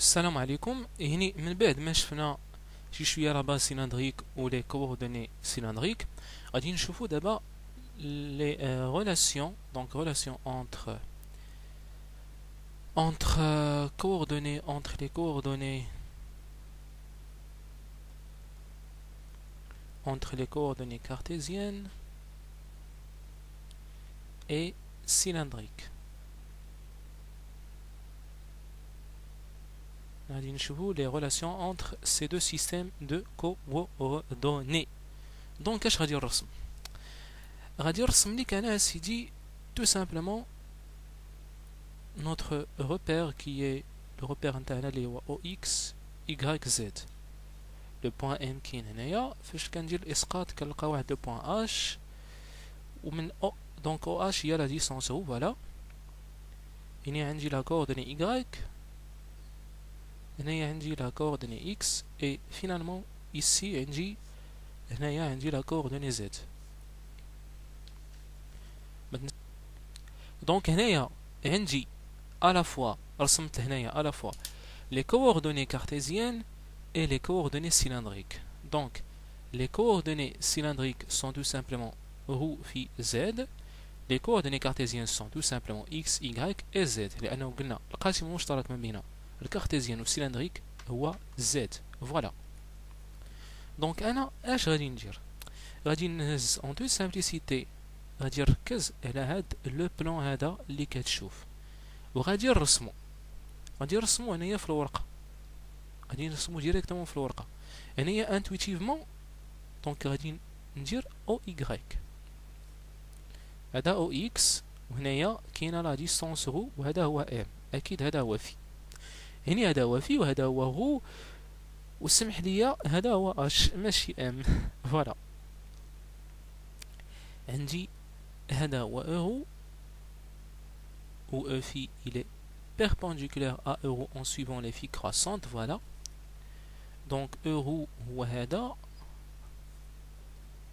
السلام عليكم. هني من بعد ما شفنا شي شويه راباز سيلندريك و لي كوردوني سيلندريك، غادي نشوفو دابا لي ريلاسيون. دونك ريلاسيون entre coordonnées entre les coordonnées cartésiennes et cylindriques. غادي نشوفو les relations entre ces deux systèmes de coordonnées. دونك اش غادي نرسم؟ غادي نرسم ليك انا سيدي tout simplement notre repère qui est le repère نتاعنا اللي هو OX YZ. لو بوين ام كاين هنايا، فاش كندير الاسقاط كنلقى واحد لو بوين اش، ومن او دونك او اش هي لا ديستونس هو فوالا. هنا عندي لا كوردوني Y، هنايا عندي لا كوردوني X، et finalement ici عندي هنايا عندي لا كوردوني Z. دونك هنايا عندي à la fois رسمت هنايا à la fois les coordonnées cartésiennes et les coordonnées cylindriques. Donc les coordonnées cylindriques sont tout simplement ρ في Z، les coordonnées cartésiennes sont tout simplement X, Y et Z، لأنه قلنا القاسم المشترك ما بين الكارتيزيان والسيلندريك هو Z. فوالا. دونك أنا اش غادي ندير؟ غادي نهز en toute simplicité، غادي نركز على هاد لو بلان هذا اللي كتشوف، وغادي نرسمو هنايا في الورقة، غادي نرسمو ديريكتومون في الورقة هنايا انتويتيفمون. دونك غادي ندير او إيكغيك، هذا او إكس، وهنايا كاينة لا ديستونس رو، وهذا هو ام، أكيد هذا هو في، هنا هذا هو في وهذا هو رو، وسمح لي هذا هو اش ماشي ام. فوالا. عندي هذا هو اورو، où E phi il est perpendiculaire à euro en suivant les phi croissantes. Voilà. Donc euro هو هذا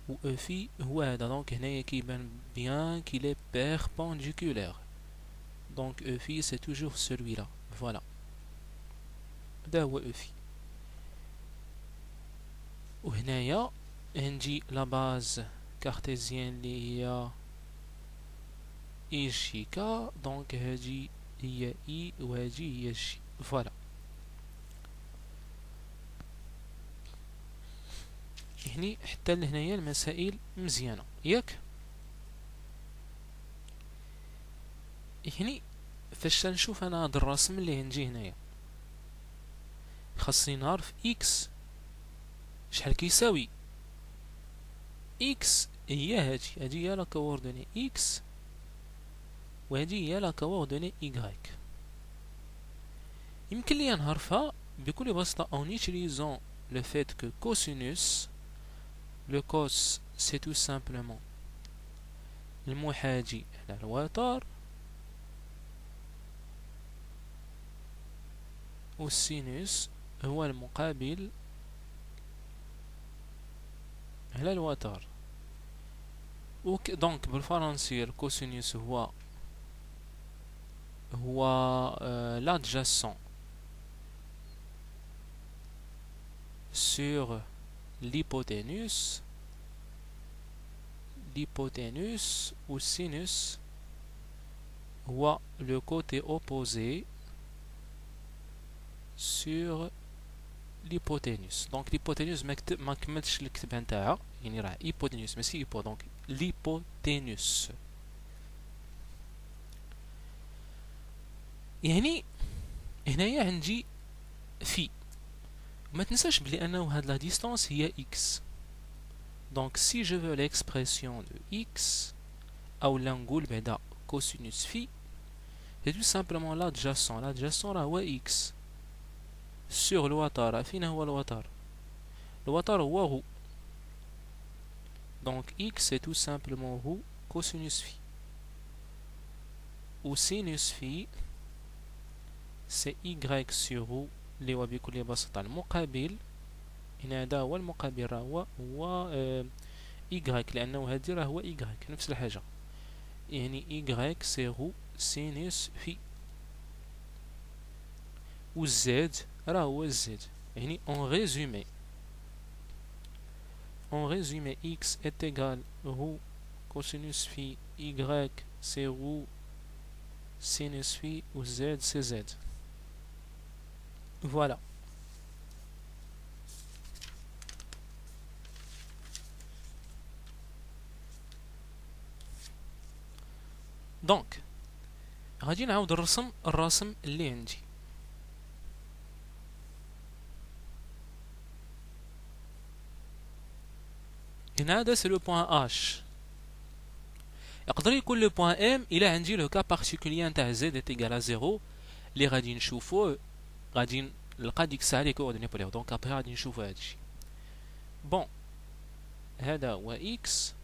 و E phi هو هذا. Donc هنايا كيبان bien qu'il est perpendiculaire. Donc E phi c'est toujours celui-là. Voilà. هذا هو E phi. وهنايا عندي la base cartésienne اللي هي إي جي كا. دونك هادي هي إي وهادي هي جي. فوالا. هني حتى لهنايا المسائل مزيانة ياك؟ هني فاش تنشوف انا هاد الرسم اللي عندي هنايا، خاصني نعرف إكس شحال كيساوي. إكس هي هادي هي لا كوردوني إكس، وهذه هي لا كوردوني إيكغيك. يمكن لي نعرفها بكل بساطة en utilisant le fait que cosinus، le cos c'est tout simplement المحاجي على الوتر، والسينوس هو المقابل على الوتر. دونك بالفرنسية الكوسينوس هو l'adjacent sur l'hypoténuse ou sinus هو le côté opposé sur l'hypoténuse. Donc l'hypoténuse ما كملتش الكتابة نتاعها، يعني راه hypoténuse ماشي hypo، donc l'hypoténuse. يعني هنايا عندي في، ما تنساش بلي انه هاد لا ديستونس هي x. دونك سي جو فو ليكسبرسيون دو x، او لا نقول بعدا كوسينوس في، سي تو سامبلومون لادجاسون راه هو x سور الوتر. فين هو الوتر؟ الوتر هو رو. دونك x سي تو سامبلومون رو كوسينوس في، و سينوس في سي Y sur رو اللي هو بكل بساطة المقابل. هنا هذا هو المقابل، راه هو Y، لأنه هادي راه هو Y نفس الحاجة، يعني Y سي رو سينوس في. و z راه هو z. يعني en résumé x est égal roue cosinus phi y c'est roue sinus phi ou z c'est z. Voilà. دونك غادي نعاود الرسم اللي عندي. هنا هذا سي لو بوين اش. يقدر يكون لو بوين ام الى عندي لو كا بارتيكولير نتاع زد ايت ايغال زيرو اللي غادي نشوفوه، غادي نلقى ديك الساعه لي كوردوني بوليغ. دونك ابري غادي نشوفو هادشي. بون هذا هو اكس.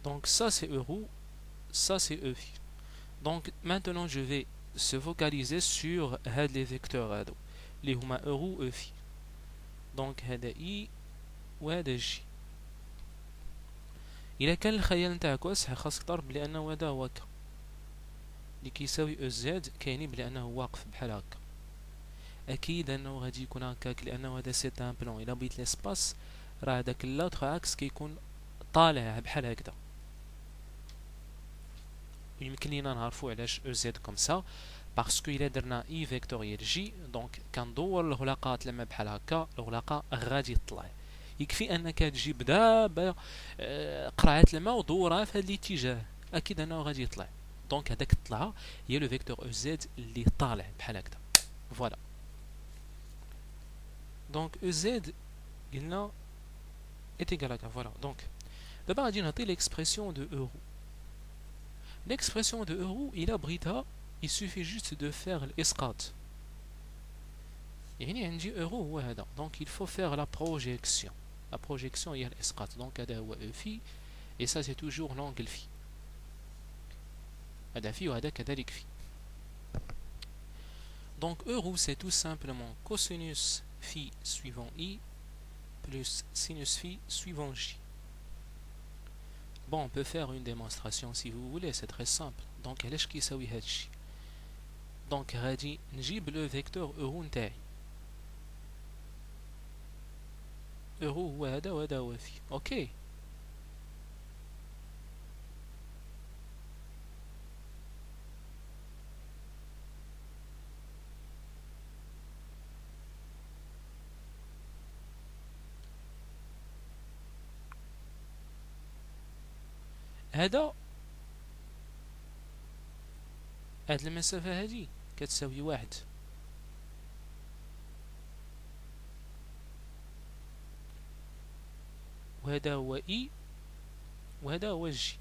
Donc ça c'est E roux, ça c'est E phi. Donc maintenant je vais se focaliser sur les vecteurs هادو اللي هما E roux E phi. Donc هذا I وهذا J. إلا كان الخيال نتاعك واسع خاصك تعرف بلي أنه هذا هو ك اللي كيساوي E Z كايني بلي أنه واقف بحال هكا. أكيد أنه غادي يكون هكاك لأنه هذا سيت ان بلون. إلا بغيت ليسباس راه هذاك لوطخ عكس كيكون طالع بحال هكذا. يمكن لينا نعرفو علاش او زد كوم سا باسكو الا درنا اي فيكتوريال جي دونك كندور الغلاقات لما بحال هكا الغلاقه غادي تطلع. يكفي انك تجيب دابا قرعه الماء ودورها في هذا الاتجاه اكيد انه غادي يطلع. دونك هذاك الطلعه هي لو فيكتور او زد اللي طالع بحال هكذا. فوالا. دونك او زد قلنا est égal à voilà. Donc d'abord غادي نعطي l'expression de euro. L'expression de euro, il a brita, il suffit juste de faire l'escate. يعني عندي euro هو هذا. Donc il faut faire la projection. La projection هي l'escate. Donc هذا هو E phi et ça c'est toujours l'angle phi. هذا phi وهذا كذلك phi. Donc euro c'est tout simplement cosinus phi suivant I plus sinus phi suivant J. Bon, on peut faire une démonstration si vous voulez, c'est très simple. Donc, علاش كيساوي هادشي؟ Donc, غادي نجيب لو فيكتور اورو نتاعي. اورو هو هذا وهذا هو فيه، اوكي. هذا هاد المسافة هادي كتساوي واحد. وهذا هو إي وهذا هو جي.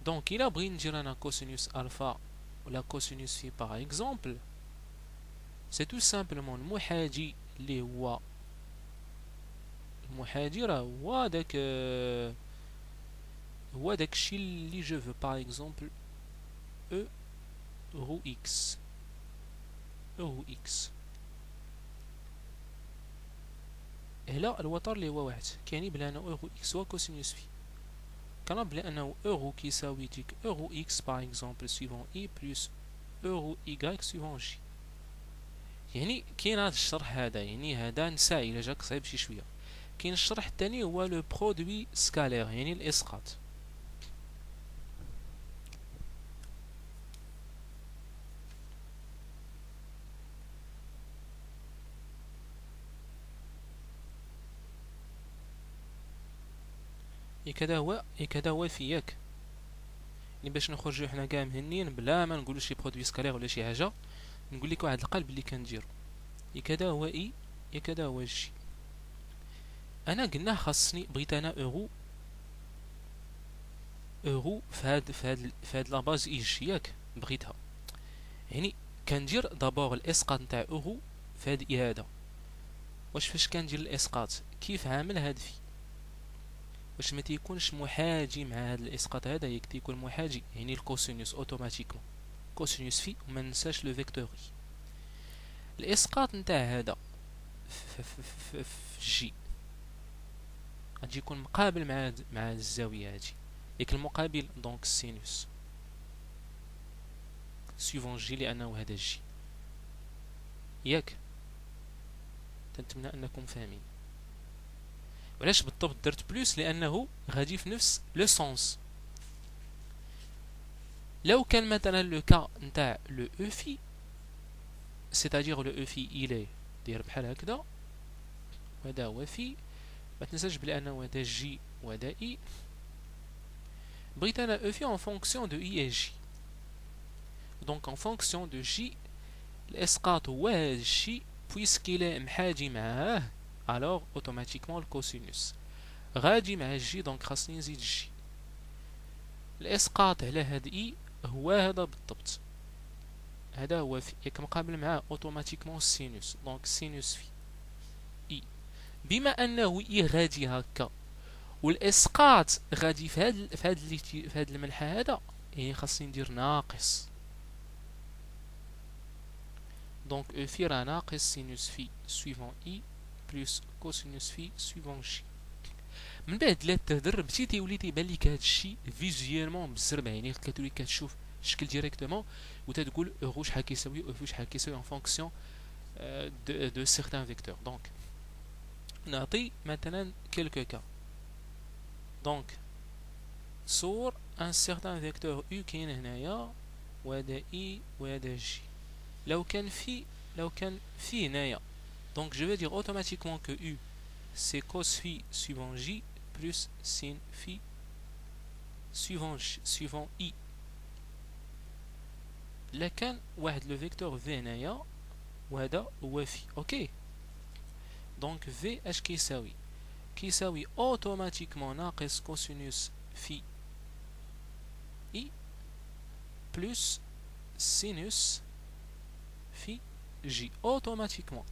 دونك إلا بغيت ندير أنا كوسينوس ألفا ولا كوسينوس في باغ إكزومبل سي تو سامبلومون المحاجي اللي هو المحاجي راه هو داكشي اللي جو فو باغ إكزومبل E رو X E رو X. هنا الوتر اللي هو واحد كيعني بلي أنه E رو X هو كوسينوس في. كنظن بلي أنه E رو كيساوي ديك E رو X باغ إكزومبل سويفون I بلس E رو Y سويفون J. يعني كاين هذا الشرح هذا، يعني هذا نساء إلا جاك صعيب شي شوية. كاين الشرح الثاني هو لو برودوي سكالير يعني الإسقاط. كذا هو فياك يعني باش نخرجوا حنا كاع مهنيين بلا ما نقولوا شي برودوي سكالير ولا شي حاجه. نقول لك واحد القلب اللي كنديرو كذا هو اي كذا هو جي. انا قلنا خاصني بغيت انا اورو في هاد لا باز اي جي ياك بغيتها. يعني كندير دابور الاسقاط نتاع اورو في هاد اي هذا. واش فاش كندير الاسقاط كيف عامل هاد في واش ما تيكونش محاجي مع هذا الاسقاط هذا ياك تيكون محاجي يعني الكوسينوس اوتوماتيكمون كوسينوس في وما ننساش لو فيكتور الاسقاط نتاع هذا في جي غادي يكون مقابل مع الزاوية هادي، ياك المقابل دونك السينوس سويفون جي لأنه هذا جي، ياك تنتمنى أنكم فاهمين. وعلاش بالضبط درت بلوس؟ لأنه غادي في نفس لو سونس. لو كان مثلا لو كا نتاع لو او في، سيتادير لو او في إلي داير بحال هكذا، وهذا هو في، ما تنساش بلي هذا جي وهذا اي، بغيت انا او في en fonction de i et j. donc en fonction de j الاسقاط هو هذا الشيء puisqu'il محاجي معاه، alors automatiquement الكوسينوس غادي مع الجي، دونك خاصني نزيد الجي. الاسقاط على هاد اي هو هذا بالضبط، هذا هو في، ياك مقابل معاه اوتوماتيكمون السينوس، دونك سينوس في اي. بما انه اي غادي هكا والاسقاط غادي في هاد المنحى هذا، يعني خاصني ندير ناقص، دونك او في راه ناقص سينوس في سويفون اي بلس كوسينوس في سويفون جي. من بعد لا تدربتي تيولي تيبان لك هاد الشيء فيزيوالمون بالزربه، يعني كتولي كتشوف الشكل ديريكتومون وتتقول او شحال كيساوي او شحال كيساوي ان فونكسيون دو سيغتان فيكتور. دونك نعطي مثلا كيلكو كا، دونك صور ان سيغتان فيكتور او كاين هنايا وهذا اي وهذا جي. لو كان في هنايا، دونك جو في دير اوتوماتيكمون كو u c'est cos phi suivant j plus sin phi suivant i. لا كان واحد لو فيكتور في هنايا وهذا هو في، اوكي. دونك في اش كيساوي اوتوماتيكمون ناقص كوسينوس في اي بلس سينوس في جي اوتوماتيكمون.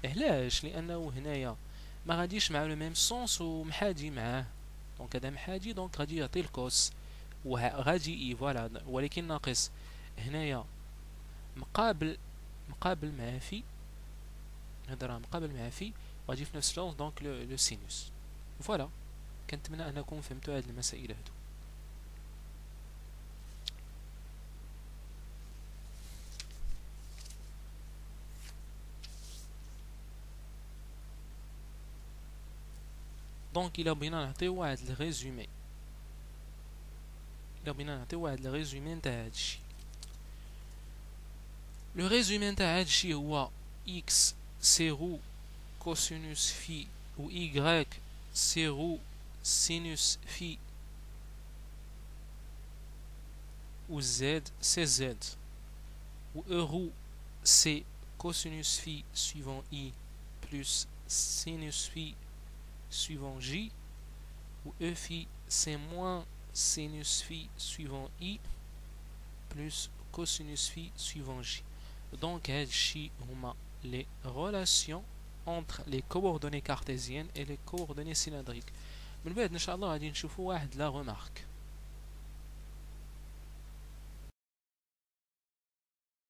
علاش؟ لانه هنايا ما غاديش مع لو ميم سونس ومحاجي معاه، دونك هذا محاجي، دونك غادي يعطي الكوس وغادي اي فوالا، ولكن ناقص هنايا مقابل مع في، هذا راه مقابل مع في وغادي في نفس لونس، دونك لو سينوس. فوالا، كنتمنى انكم فهمتوا هذه المسائل هادو. دونك إلا بغينا نعطيو واحد الريزومي، نتاع هادشي، لو ريزومي نتاع هادشي هو x سيرو كوسينوس في و y سيرو سينوس في و z سي زد و اورو سي كوسينوس في سويفون i بلس سينوس في suivant j, ou e phi c'est moins sinus phi suivant i plus cosinus phi suivant j. Donc هادشي هما les relations entre les coordonnées cartésiennes et les coordonnées cylindriques. من بعد ان شاء الله غادي نشوفوا واحد لا remarque.